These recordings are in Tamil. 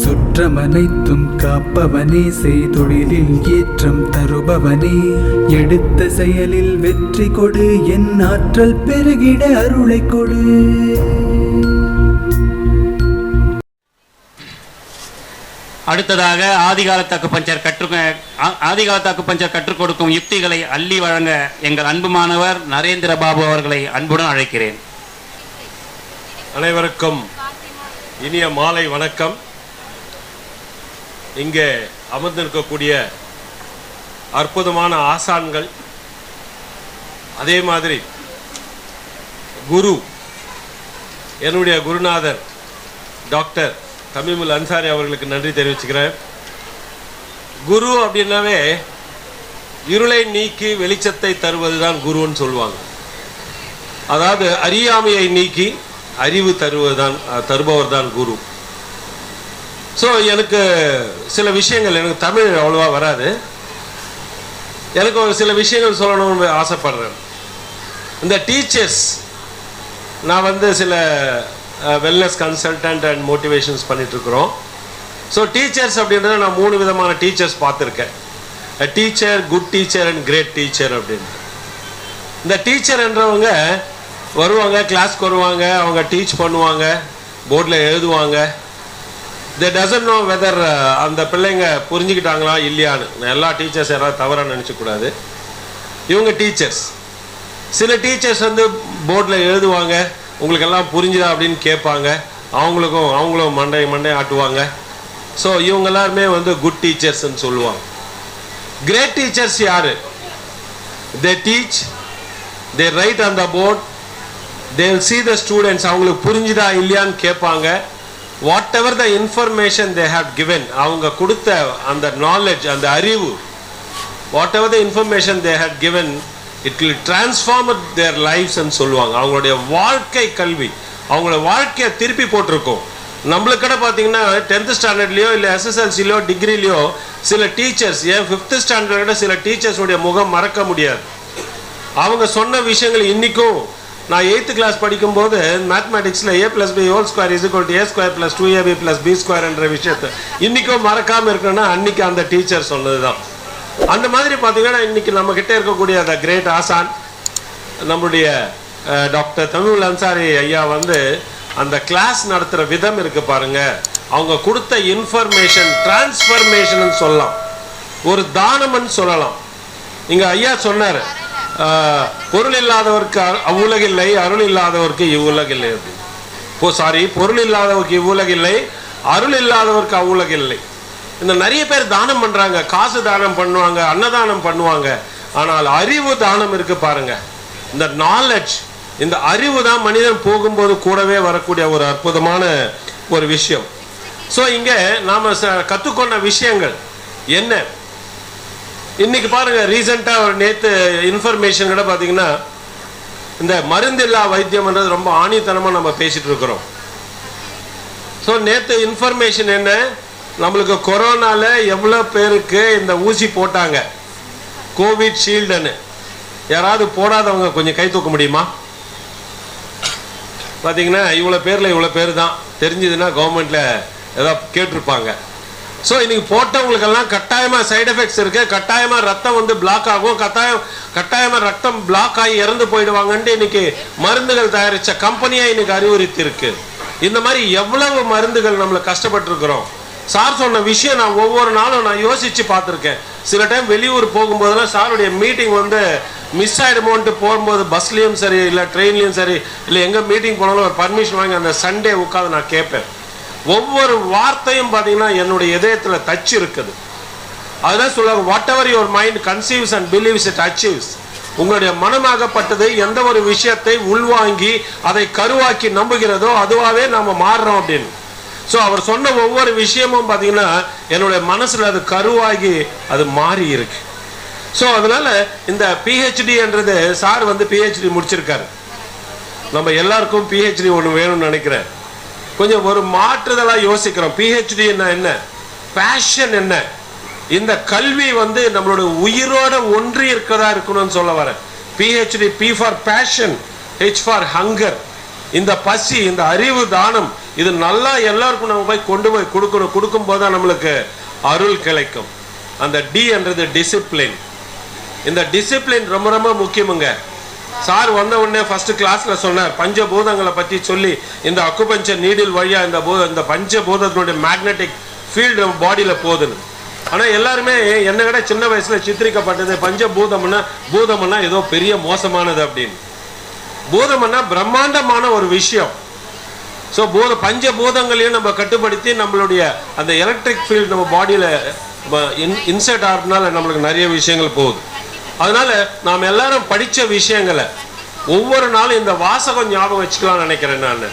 சுற்றமனைத்தும் காப்பவனே, செய்தொழிலில் ஏற்றம் தருபவனே, எடுத்த செயலில் வெற்றி கொடு, என் ஆற்றல் பெருகிட அருளை கொடு. அடுத்ததாக ஆதிகாலத்து அக்குபஞ்சர் கற்றுக் கொடுக்கும் யுக்திகளை அள்ளி வழங்க எங்கள் அன்பு மாணவர் நரேந்திர பாபு அவர்களை அன்புடன் அழைக்கிறேன். அனைவருக்கும் இனிய மாலை வணக்கம். இங்கே அமர்ந்திருக்கக்கூடிய அற்புதமான ஆசான்கள், அதே மாதிரி குரு, என்னுடைய குருநாதர் டாக்டர் தமீமுல் அன்சாரி அவர்களுக்கு நன்றி தெரிவிச்சுக்கிறேன். குரு அப்படின்னாவே இருளை நீக்கி வெளிச்சத்தை தருவது தான் குருன்னு சொல்லுவாங்க. அதாவது அறியாமையை நீக்கி அறிவு தருபவர் தான் குரு. ஸோ எனக்கு சில விஷயங்கள், எனக்கு தமிழ் அவ்வளோவா வராது, எனக்கு ஒரு சில விஷயங்கள் சொல்லணும்னு ஆசைப்படுறேன். இந்த டீச்சர்ஸ், நான் சில வெல்னஸ் கன்சல்டன்ட் அண்ட் மோட்டிவேஷன்ஸ் பண்ணிகிட்ருக்குறோம். ஸோ டீச்சர்ஸ் அப்படின்றத நான் 3 விதமான டீச்சர்ஸ் பார்த்துருக்கேன். Teacher, good teacher and great teacher அப்படின்ட்டு. இந்த டீச்சர் என்றவங்க வருவாங்க, கிளாஸ்க்கு வருவாங்க, அவங்க டீச் பண்ணுவாங்க, போர்டில் எழுதுவாங்க. தே டசன்ட் நோ வெதர் அந்த பிள்ளைங்க புரிஞ்சுக்கிட்டாங்களா இல்லையான்னு. எல்லா டீச்சர்ஸ் யாராவது தவறாக நினச்சக்கூடாது. இவங்க டீச்சர்ஸ். சில டீச்சர்ஸ் போர்டில் எழுதுவாங்க, உங்களுக்கு எல்லாம் புரிஞ்சுதா அப்படின்னு கேட்பாங்க, அவங்களும் மண்டை ஆட்டுவாங்க. ஸோ இவங்க எல்லாருமே குட் டீச்சர்ஸ்ன்னு சொல்லுவாங்க. கிரேட் டீச்சர்ஸ் யார்? They teach, they write on the board, they will see the students, அவங்களுக்கு புரிஞ்சுதா இல்லையான்னு கேட்பாங்க. Whatever the information they have given, அவங்க கொடுத்த அந்த நாலேஜ், அந்த அறிவு, whatever the information they have given, it will transform their லைஃப்ஸ்ன்னு சொல்லுவாங்க. அவங்களுடைய வாழ்க்கை கல்வி, அவங்களோட வாழ்க்கையை திருப்பி போட்டிருக்கோம். நம்மளுக்கு கூட பார்த்தீங்கன்னா 10th ஸ்டாண்டர்ட்லையோ இல்லை SSLCலையோ டிகிரிலையோ சில டீச்சர்ஸ், ஏன் 5th ஸ்டாண்டர்டோட சில டீச்சர்ஸுடைய முகம் மறக்க முடியாது. அவங்க சொன்ன விஷயங்கள் இன்றைக்கும், நான் 8th கிளாஸ் படிக்கும்போது மேத்மெட்டிக்ஸில் a+b² = a² + 2ab+b² என்ற விஷயத்தை இன்றைக்கும் மறக்காமல் இருக்கணும்னா அன்றைக்கி அந்த டீச்சர் சொன்னது தான். அந்த மாதிரி பார்த்தீங்கன்னா இன்றைக்கி நம்மக்கிட்ட இருக்கக்கூடிய அந்த கிரேட் ஆசான் நம்முடைய டாக்டர் தமீமுல் அன்சாரி ஐயா அந்த கிளாஸ் நடத்துகிற விதம் இருக்குது பாருங்கள். அவங்க கொடுத்த இன்ஃபர்மேஷன் டிரான்ஸ்ஃபர்மேஷன் சொல்லலாம், ஒரு தானம்னு சொல்லலாம். இங்கே ஐயா சொன்னார், பொருள் இல்லாதவருக்கு அவ்வுலகில்லை, அருள் இல்லாதவருக்கு இவ்வுலகில்லை அப்படின்னு. பொருள் இல்லாதவருக்கு இவ்வுலகில்லை, அருள் இல்லாதவருக்கு அவ்வுலகில்லை. இந்த நிறைய பேர் தானம் பண்ணுறாங்க, காசு தானம் பண்ணுவாங்க, அன்னதானம் பண்ணுவாங்க. ஆனால் அறிவு தானம் இருக்குது பாருங்க. இந்த நாலேஜ், இந்த அறிவு தான் மனிதன் போகும்போது கூடவே வரக்கூடிய ஒரு அற்புதமான ஒரு விஷயம். ஸோ இங்கே நாம் கற்றுக்கொண்ட விஷயங்கள் என்ன? இன்னைக்கு பாருங்க, ரீசெண்டாக ஒரு நேற்று இன்ஃபர்மேஷன் கூட பார்த்தீங்கன்னா, இந்த மருந்தில்லா வைத்தியம்ன்றது ரொம்ப ஆணித்தனமாக நம்ம பேசிட்டு இருக்கிறோம். ஸோ நேற்று இன்ஃபர்மேஷன் என்ன, நம்மளுக்கு கொரோனால எவ்வளோ பேருக்கு இந்த ஊசி போட்டாங்க, கோவிட் ஷீல்டுன்னு. யாராவது போடாதவங்க கொஞ்சம் கை தூக்க முடியுமா? பார்த்தீங்கன்னா இவ்வளோ பேர் தான் தெரிஞ்சதுன்னா கவர்மெண்ட்டில் ஏதாவது கேட்டிருப்பாங்க. ஸோ இன்றைக்கி போட்டவங்களுக்கெல்லாம் கட்டாயமாக சைடு எஃபெக்ட்ஸ் இருக்குது, கட்டாயமாக ரத்தம் பிளாக் ஆகும், கட்டாயமாக ரத்தம் பிளாக் ஆகி இறந்து போயிடுவாங்கன்ட்டு இன்றைக்கி மருந்துகள் தயாரித்த கம்பெனியாக இன்றைக்கி அறிவுறுத்தி இருக்கு. இந்த மாதிரி எவ்வளவு மருந்துகள் நம்மளை கஷ்டப்பட்டுருக்குறோம். சார் சொன்ன விஷயம் நான் ஒவ்வொரு நாளும் நான் யோசித்து பார்த்துருக்கேன். சில டைம் வெளியூர் போகும்போதெல்லாம் சாருடைய மீட்டிங் மிஸ் ஆகிடுமோன்ட்டு போகும்போது பஸ்லேயும் சரி இல்லை ட்ரெயின்லேயும் சரி இல்லை எங்கே மீட்டிங் போனாலும் ஒரு பர்மிஷன் வாங்கி அந்த சண்டே உட்காந்து நான் கேட்பேன். ஒவ்வொரு வார்த்தையும் பார்த்தீங்கன்னா என்னுடைய இதயத்தில் தச்சு இருக்குது. அதுதான் சொல்லுவாங்க, whatever your mind conceives and believes it achieves. உங்களுடைய மனமாகப்பட்டது எந்த ஒரு விஷயத்தை உள்வாங்கி அதை கருவாக்கி நம்புகிறதோ அதுவாகவே நாம் மாறுறோம் அப்படின்னு. ஸோ அவர் சொன்ன ஒவ்வொரு விஷயமும் பார்த்தீங்கன்னா என்னுடைய மனசில் அது கருவாகி அது மாறி இருக்கு. ஸோ அதனால இந்த PhD என்றது, சார் PhD முடிச்சிருக்காரு. நம்ம எல்லாருக்கும் PhD ஒன்று வேணும்னு நினைக்கிறேன். கொஞ்சம் ஒரு மாற்றுதலாக யோசிக்கிறோம். PhD என்ன, பேஷன் என்ன, இந்த கல்வி நம்மளோட உயிரோட ஒன்றி இருக்கிறதா இருக்கணும்னு சொல்ல வரேன். PhD, P for passion, H for hunger. இந்த பசி, இந்த அறிவு தானம் இது நல்லா எல்லாருக்கும் நம்ம போய் கொண்டு போய் கொடுக்கணும். கொடுக்கும்போது தான் நம்மளுக்கு அருள் கிடைக்கும். அந்த டி என்றது டிசிப்ளின். இந்த டிசிப்ளின் ரொம்ப ரொம்ப முக்கியமுங்க. சார் வந்த உடனே ஃபர்ஸ்ட் கிளாஸ்ல சொன்னார் பஞ்சபூதங்களை பற்றி சொல்லி, இந்த அக்குபஞ்சர் நீடில் வழியா இந்த பஞ்சபூதத்தினுடைய மேக்னெட்டிக் ஃபீல்டு நம்ம பாடியில் போகுதுன்னு. ஆனால் எல்லாருமே என்னை விட சின்ன வயசுல சித்திரிக்கப்பட்டது பூதம்னா ஏதோ பெரிய மோசமானது அப்படின்னு. பூதம்னா பிரம்மாண்டமான ஒரு விஷயம். ஸோ பஞ்சபூதங்களையும் நம்ம கட்டுப்படுத்தி நம்மளுடைய அந்த எலக்ட்ரிக் ஃபீல்டு நம்ம பாடியில் இன்சர்ட் ஆகிறதுனால நம்மளுக்கு நிறைய விஷயங்கள் போகுது. அதனால நாம் எல்லாரும் படித்த விஷயங்களை ஒவ்வொரு நாளும் இந்த வாசகம் ஞாபகம் வச்சுக்கலாம்னு நினைக்கிறேன் நான்.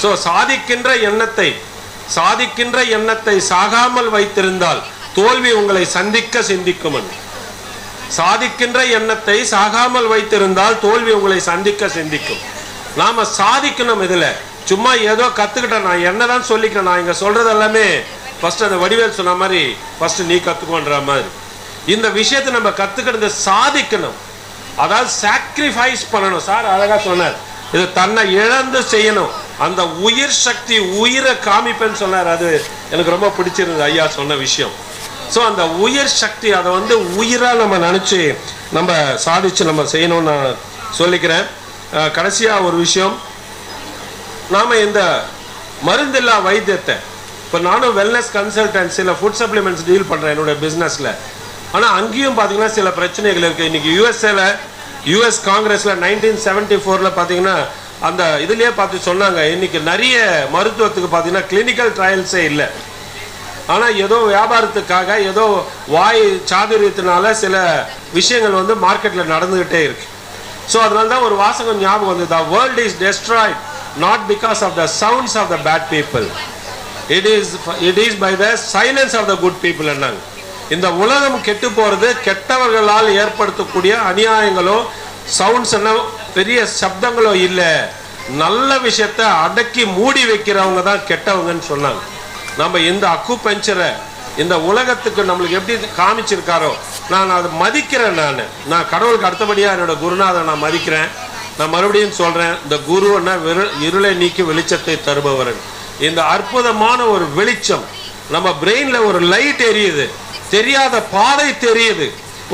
ஸோ சாதிக்கின்ற எண்ணத்தை சாகாமல் வைத்திருந்தால் தோல்வி உங்களை சந்திக்க சிந்திக்கும். சாதிக்கின்ற எண்ணத்தை சாகாமல் வைத்திருந்தால் தோல்வி உங்களை சந்திக்க சிந்திக்கும். நாம சாதிக்கணும். இதுல சும்மா ஏதோ கத்துக்கிட்டேன் நான் என்னதான் சொல்லிக்கிறேன். நான் இங்க சொல்றது எல்லாமே ஃபர்ஸ்ட் அந்த வடிவேல் சொன்ன மாதிரி ஃபர்ஸ்ட் நீ கத்துக்கோன்ற மாதிரி. இந்த விஷயத்தை நம்ம கத்துக்கிறது சாதிக்கணும். அதாவது சாக்ரிஃபைஸ் பண்ணணும். சார் அழகா சொன்னார், இது தன்னை இழந்து செய்யணும். அந்த உயிர் சக்தி உயிரை காமிப்பேன்னு சொன்னார். அது எனக்கு ரொம்ப பிடிச்சிருந்தது ஐயா சொன்ன விஷயம். ஸோ அந்த உயிர் சக்தி அதை உயிராக நம்ம நினச்சி நம்ம சாதிச்சு நம்ம செய்யணும்னு நான் சொல்லிக்கிறேன். கடைசியாக ஒரு விஷயம், நாம் இந்த மருந்தில்லா வைத்தியத்தை இப்போ நானும் வெல்னஸ் கன்சல்டன்ட் சில ஃபுட் சப்ளிமெண்ட்ஸ் டீல் பண்ணுறேன் என்னோட பிஸ்னஸில். ஆனால் அங்கேயும் பார்த்தீங்கன்னா சில பிரச்சனைகள் இருக்குது. இன்றைக்கி யூஎஸ் காங்கிரஸில் 1974 பார்த்தீங்கன்னா அந்த இதுலேயே பார்த்து சொன்னாங்க, இன்றைக்கி நிறைய மருத்துவத்துக்கு பார்த்தீங்கன்னா கிளினிக்கல் ட்ரையல்ஸே இல்லை. ஆனால் ஏதோ வியாபாரத்துக்காக ஏதோ வாய் சாதுரியத்தினால சில விஷயங்கள் மார்க்கெட்டில் நடந்துக்கிட்டே இருக்கு. ஸோ அதனால தான் ஒரு வாசகம் ஞாபகம் வந்து, the world is destroyed not because of the sounds of the bad people, it is by the silence of the good people. என்னங்க, இந்த உலகம் கெட்டு போகிறது கெட்டவர்களால் ஏற்படுத்தக்கூடிய அநியாயங்களோ சவுண்ட்ஸ் என்ன பெரிய சப்தங்களோ இல்லை, நல்ல விஷயத்தை அடக்கி மூடி வைக்கிறவங்க தான் கெட்டவங்கன்னு சொன்னாங்க. நம்ம இந்த அக்குபஞ்சரை இந்த உலகத்துக்கு நம்மளுக்கு எப்படி காமிச்சிருக்காரோ நான் அதை மதிக்கிறேன். நான் கடவுளுக்கு அடுத்தபடியாக என்னோட குருநாதரை நான் மதிக்கிறேன். நான் மறுபடியும் சொல்கிறேன், இந்த குருன்னா இருளை நீக்கி வெளிச்சத்தை தருபவரன். இந்த அற்புதமான ஒரு வெளிச்சம் நம்ம பிரெயினில் ஒரு லைட் எரியுது, தெரியாத பாதை தெரியுது.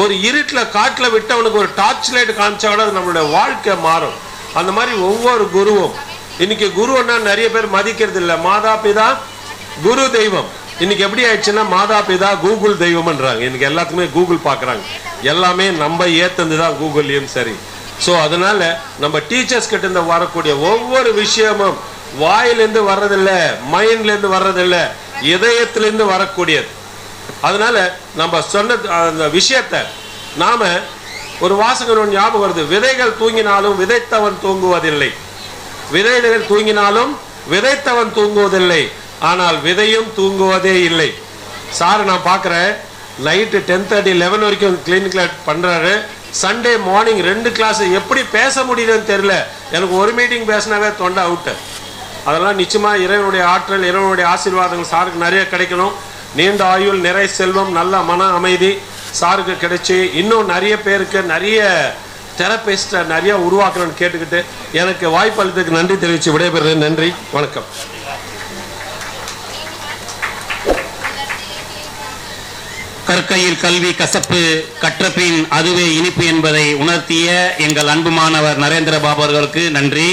ஒரு இருட்டில் காட்டில் விட்டவனுக்கு ஒரு டார்ச் லைட் காமிச்சாவோட நம்மளுடைய வாழ்க்கை மாறும். அந்த மாதிரி ஒவ்வொரு குருவும் இன்னைக்கு குருன்னா நிறைய பேர் மதிக்கிறது இல்லை. மாதா பிதா குரு தெய்வம். இன்னைக்கு எப்படி ஆயிடுச்சுன்னா மாதா பிதா கூகுள் தெய்வம்ன்றாங்க. இன்னைக்கு எல்லாத்துக்குமே கூகுள் பார்க்குறாங்க. எல்லாமே நம்ம ஏத்தந்து தான் கூகுள்லையும் சரி. ஸோ அதனால நம்ம டீச்சர்ஸ் கிட்ட இருந்து வரக்கூடிய ஒவ்வொரு விஷயமும் வாயிலேருந்து வர்றதில்லை, மைண்ட்லேருந்து வர்றதில்லை, இதயத்திலேருந்து வரக்கூடியது. அதனால நம்ம சொன்ன அந்த விஷயத்தை நாம ஒரு வாசகம் ஞாபகம் வருது, விதைகள் தூங்கினாலும் விதைத்தவன் தூங்குவதில்லை, விதைகள் தூங்கினாலும் விதைத்தவன் தூங்குவதில்லை, ஆனால் விதையும் தூங்குவதே இல்லை. சார் நான் பார்க்குறேன் நைட்டு 10:30 11 வரைக்கும் கிளினிக்கில் பண்ணுறாரு. சண்டே மார்னிங் 2 கிளாஸ் எப்படி பேச முடியுதுன்னு தெரியல. எனக்கு ஒரு மீட்டிங் பேசினாவே தொண்டை அவுட்டு. அதெல்லாம் நிச்சயமாக இறைவனுடைய ஆற்றல், இறைவனுடைய ஆசீர்வாதங்கள் சாருக்கு நிறைய கிடைக்கணும். நீண்ட ஆயுள், நிறை செல்வம், நல்ல மன அமைதி சாருக்கு கிடைச்சி இன்னும் நிறைய பேருக்கு நிறைய தெரபிஸ்ட்டை நிறைய உருவாக்கணும்னு கேட்டுக்கிட்டு எனக்கு வாய்ப்பு அளித்ததுக்கு நன்றி தெரிவித்து விடைபெறுகிறேன். நன்றி, வணக்கம். கற்கையில் கல்வி கசப்பு, கற்றபின் அதுவே இனிப்பு என்பதை உணர்த்திய எங்கள் அன்பு மாணவர் நரேந்திர பாபு அவர்களுக்கு நன்றி.